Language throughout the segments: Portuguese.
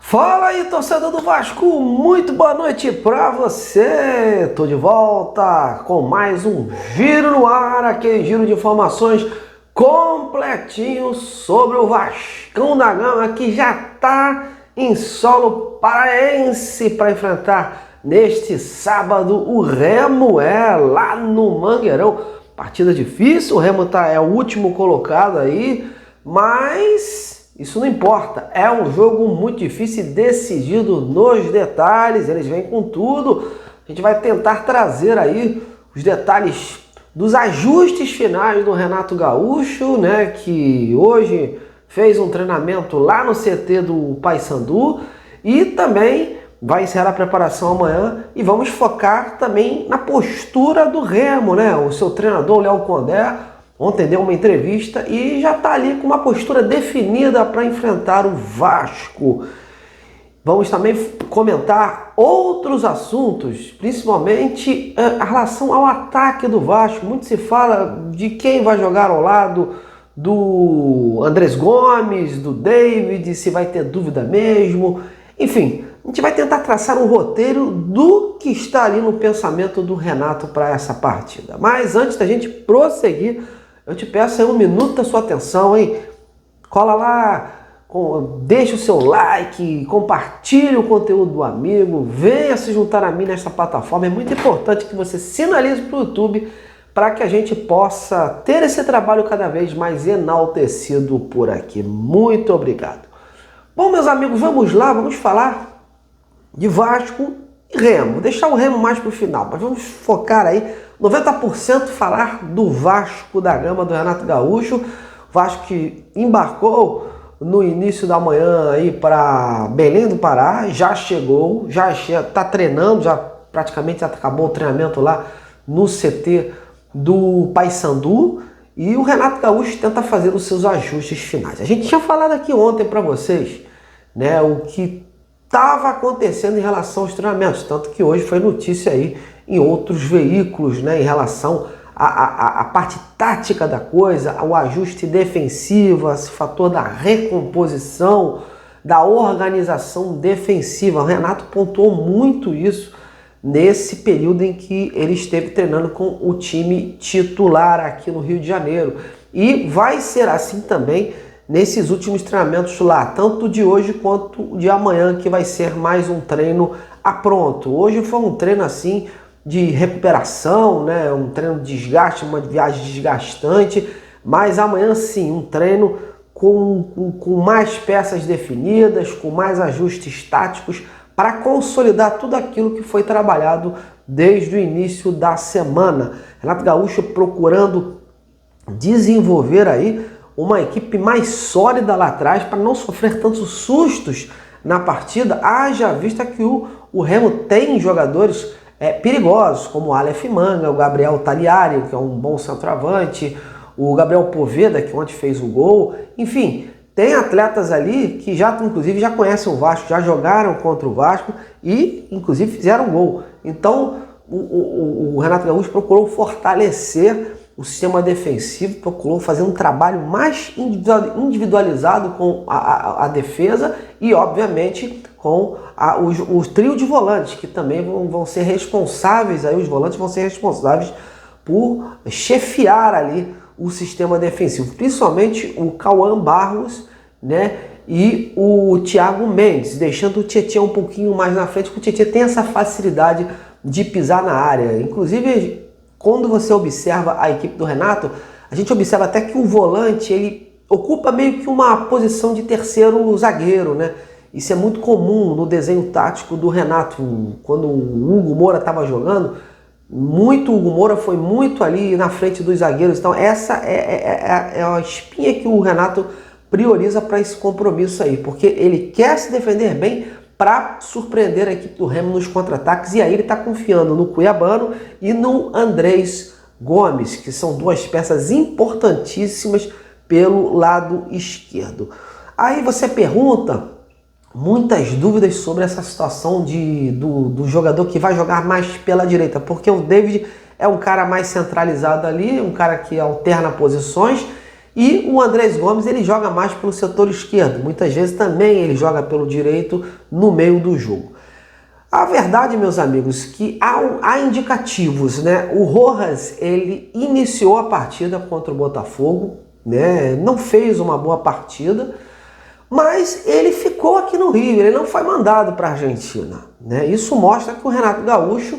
Fala aí, torcedor do Vasco, muito boa noite pra você. Tô de volta com mais um Giro no Ar, aquele giro de informações completinho sobre o Vascão da Gama, que já tá em solo paraense para enfrentar neste sábado o Remo, lá no Mangueirão. Partida difícil, o Remo é o último colocado aí, mas isso não importa, é um jogo muito difícil e decidido nos detalhes, eles vêm com tudo. A gente vai tentar trazer aí os detalhes dos ajustes finais do Renato Gaúcho, né, que hoje fez um treinamento lá no CT do Paysandu e também vai encerrar a preparação amanhã e vamos focar também na postura do Remo, né? O seu treinador, Léo Condé, ontem deu uma entrevista e já está ali com uma postura definida para enfrentar o Vasco. Vamos também comentar outros assuntos, principalmente a relação ao ataque do Vasco. Muito se fala de quem vai jogar ao lado do Andrés Gomes, do David, se vai ter dúvida mesmo. Enfim, a gente vai tentar traçar um roteiro do que está ali no pensamento do Renato para essa partida. Mas antes da gente prosseguir, eu te peço aí um minuto da sua atenção, hein? Cola lá, deixa o seu like, compartilhe o conteúdo do amigo, venha se juntar a mim nessa plataforma. É muito importante que você sinalize para o YouTube para que a gente possa ter esse trabalho cada vez mais enaltecido por aqui. Muito obrigado. Bom, meus amigos, vamos lá, vamos falar de Vasco e Remo. Vou deixar o Remo mais para o final, mas vamos focar aí 90% falar do Vasco da Gama, do Renato Gaúcho. Vasco que embarcou no início da manhã aí para Belém do Pará, já chegou, já está treinando, já praticamente acabou o treinamento lá no CT do Paysandu. E o Renato Gaúcho tenta fazer os seus ajustes finais. A gente tinha falado aqui ontem para vocês, né, o que estava acontecendo em relação aos treinamentos, tanto que hoje foi notícia aí em outros veículos, né, em relação à parte tática da coisa, ao ajuste defensivo, esse fator da recomposição, da organização defensiva. O Renato pontuou muito isso nesse período em que ele esteve treinando com o time titular aqui no Rio de Janeiro. E vai ser assim também nesses últimos treinamentos lá, tanto de hoje quanto de amanhã, que vai ser mais um treino a pronto. Hoje foi um treino assim de recuperação, né? Um treino de desgaste, uma viagem desgastante, mas amanhã sim, um treino com mais peças definidas, com mais ajustes táticos, para consolidar tudo aquilo que foi trabalhado desde o início da semana. Renato Gaúcho procurando desenvolver aí uma equipe mais sólida lá atrás para não sofrer tantos sustos na partida, haja vista que o Remo tem jogadores perigosos, como o Aleph Manga, o Gabriel Tagliari, que é um bom centroavante, o Gabriel Poveda, que ontem fez o gol. Enfim, tem atletas ali que inclusive já conhecem o Vasco, já jogaram contra o Vasco e inclusive fizeram gol. Então o Renato Gaúcho procurou fortalecer o sistema defensivo, procurou fazer um trabalho mais individualizado com a defesa e, obviamente, com o trio de volantes, que também vão ser responsáveis, aí os volantes vão ser responsáveis por chefiar ali o sistema defensivo, principalmente o Cauã Barros, né, e o Thiago Mendes, deixando o Tietê um pouquinho mais na frente, porque o Tietê tem essa facilidade de pisar na área. Inclusive, quando você observa a equipe do Renato, a gente observa até que o volante ele ocupa meio que uma posição de terceiro zagueiro, né? Isso é muito comum no desenho tático do Renato. Quando o Hugo Moura estava jogando, o Hugo Moura foi muito ali na frente dos zagueiros. Então essa é a espinha que o Renato prioriza para esse compromisso aí, porque ele quer se defender bem para surpreender a equipe do Remo nos contra-ataques, e aí ele está confiando no Cuiabano e no Andrés Gomes, que são duas peças importantíssimas pelo lado esquerdo. Aí você pergunta, muitas dúvidas sobre essa situação do jogador que vai jogar mais pela direita, porque o David é um cara mais centralizado ali, um cara que alterna posições, E o Andrés Gomes, ele joga mais pelo setor esquerdo, muitas vezes também ele joga pelo direito no meio do jogo. A verdade, meus amigos, que há indicativos, né? O Rojas, ele iniciou a partida contra o Botafogo, né? Não fez uma boa partida, mas ele ficou aqui no Rio, ele não foi mandado para a Argentina, né? Isso mostra que o Renato Gaúcho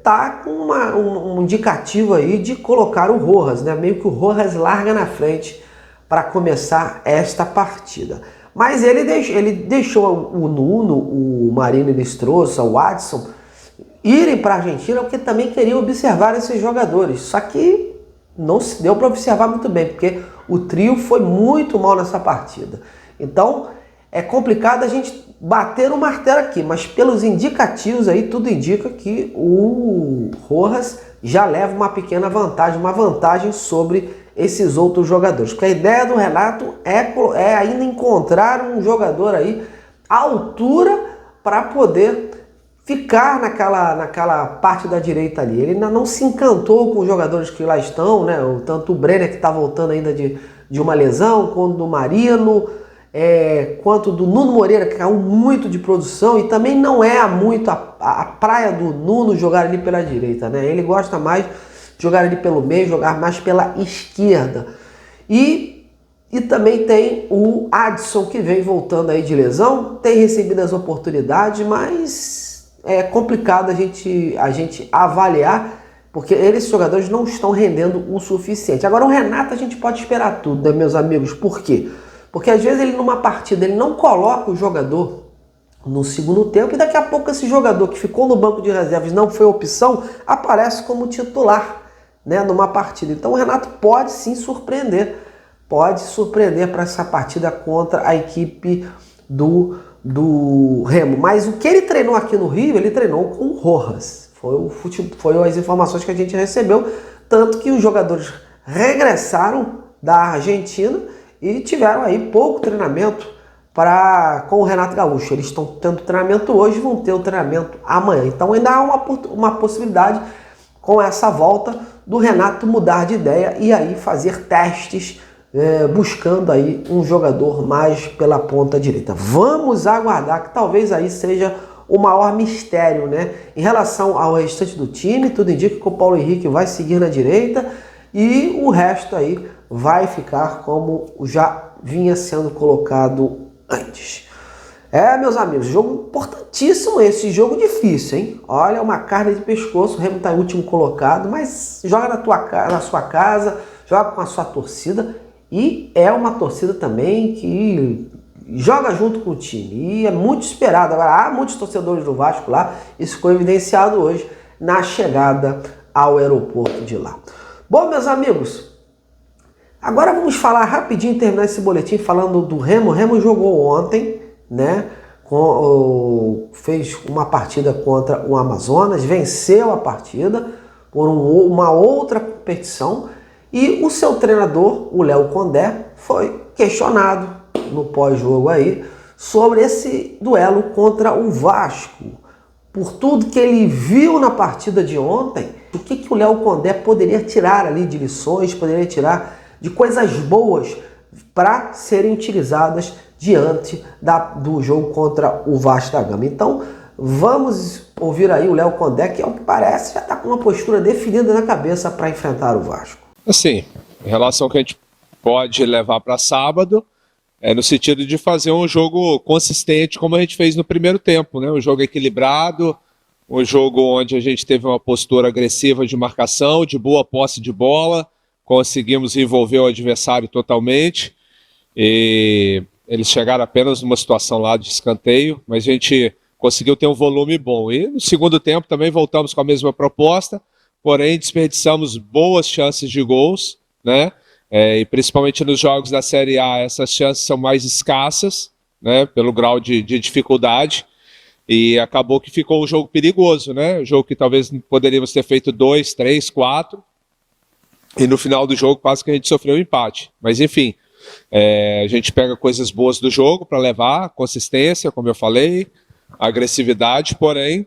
tá com um indicativo aí de colocar o Rojas, né? Meio que o Rojas larga na frente para começar esta partida. Mas ele deixou o Nuno, o Marino Inestrosa, o Adson irem para a Argentina porque também queriam observar esses jogadores. Só que não se deu para observar muito bem, porque o trio foi muito mal nessa partida. Então é complicado a gente bater o martelo aqui, mas pelos indicativos aí tudo indica que o Rojas já leva uma pequena vantagem, uma vantagem sobre esses outros jogadores. Porque a ideia do Renato é ainda encontrar um jogador aí à altura para poder ficar naquela parte da direita ali. Ele ainda não se encantou com os jogadores que lá estão, né? Tanto o Brenner, que está voltando ainda de uma lesão, quanto do Marino, quanto do Nuno Moreira, que caiu muito de produção, e também não é muito a praia do Nuno jogar ali pela direita, né? Ele gosta mais de jogar ali pelo meio, jogar mais pela esquerda. E também tem o Adson, que vem voltando aí de lesão, tem recebido as oportunidades, mas é complicado a gente avaliar, porque esses jogadores não estão rendendo o suficiente. Agora o Renato a gente pode esperar tudo, né, meus amigos? Por quê? Porque às vezes ele numa partida ele não coloca o jogador no segundo tempo e daqui a pouco esse jogador que ficou no banco de reservas não foi opção, aparece como titular, né, numa partida. Então o Renato pode sim surpreender para essa partida contra a equipe do Remo. Mas o que ele treinou aqui no Rio, ele treinou com o Rojas. Foi as informações que a gente recebeu, tanto que os jogadores regressaram da Argentina e tiveram aí pouco treinamento com o Renato Gaúcho. Eles estão tendo treinamento hoje, vão ter o treinamento amanhã. Então ainda há uma possibilidade com essa volta do Renato mudar de ideia e aí fazer testes buscando aí um jogador mais pela ponta direita. Vamos aguardar, que talvez aí seja o maior mistério, né? Em relação ao restante do time, tudo indica que o Paulo Henrique vai seguir na direita e o resto aí vai ficar como já vinha sendo colocado antes. Meus amigos, jogo importantíssimo esse, jogo difícil, hein? Olha, uma carne de pescoço, o Remo tá em último colocado, mas joga na sua casa, joga com a sua torcida e é uma torcida também que joga junto com o time e é muito esperado. Agora, há muitos torcedores do Vasco lá, isso ficou evidenciado hoje na chegada ao aeroporto de lá. Bom, meus amigos, agora vamos falar rapidinho, terminar esse boletim falando do Remo. O Remo jogou ontem, né? Fez uma partida contra o Amazonas, venceu a partida por uma outra competição e o seu treinador, o Léo Condé, foi questionado no pós-jogo aí sobre esse duelo contra o Vasco. Por tudo que ele viu na partida de ontem, o que o Léo Condé poderia tirar ali de lições, poderia tirar de coisas boas para serem utilizadas diante do jogo contra o Vasco da Gama. Então, vamos ouvir aí o Léo Condé, que ao que parece já está com uma postura definida na cabeça para enfrentar o Vasco. Assim, em relação ao que a gente pode levar para sábado, no sentido de fazer um jogo consistente como a gente fez no primeiro tempo, né? Um jogo equilibrado, um jogo onde a gente teve uma postura agressiva de marcação, de boa posse de bola, conseguimos envolver o adversário totalmente e eles chegaram apenas numa situação lá de escanteio, mas a gente conseguiu ter um volume bom. E no segundo tempo também voltamos com a mesma proposta, porém desperdiçamos boas chances de gols, né? E principalmente nos jogos da Série A essas chances são mais escassas, né? Pelo grau de dificuldade, e acabou que ficou um jogo perigoso, né? Um jogo que talvez poderíamos ter feito 2, 3, 4, e no final do jogo quase que a gente sofreu um empate. Mas enfim, a gente pega coisas boas do jogo para levar, consistência, como eu falei, agressividade, porém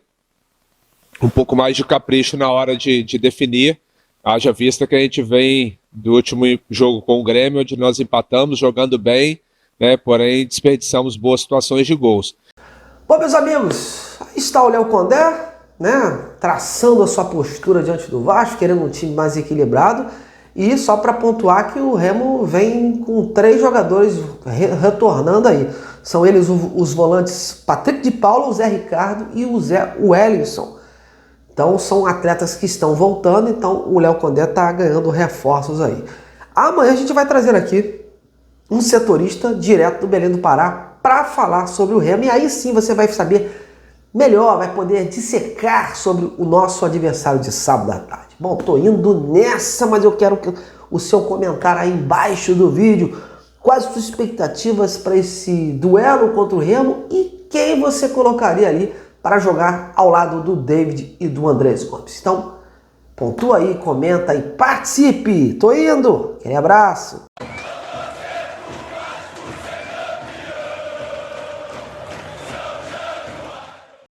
um pouco mais de capricho na hora de definir, haja vista que a gente vem do último jogo com o Grêmio, onde nós empatamos jogando bem, né, porém desperdiçamos boas situações de gols. Bom, meus amigos, aí está o Léo Condé, né, traçando a sua postura diante do Vasco, querendo um time mais equilibrado. E só para pontuar que o Remo vem com 3 jogadores retornando aí. São eles os volantes Patrick de Paula, o Zé Ricardo e o Wellington. Então são atletas que estão voltando, então o Léo Condé está ganhando reforços aí. Amanhã a gente vai trazer aqui um setorista direto do Belém do Pará para falar sobre o Remo. E aí sim você vai saber melhor, vai poder dissecar sobre o nosso adversário de sábado à tarde. Bom, tô indo nessa, mas eu quero que o seu comentário aí embaixo do vídeo. Quais suas expectativas para esse duelo contra o Remo e quem você colocaria ali para jogar ao lado do David e do Andrés Gomes? Então, pontua aí, comenta e participe. Tô indo. Aquele abraço.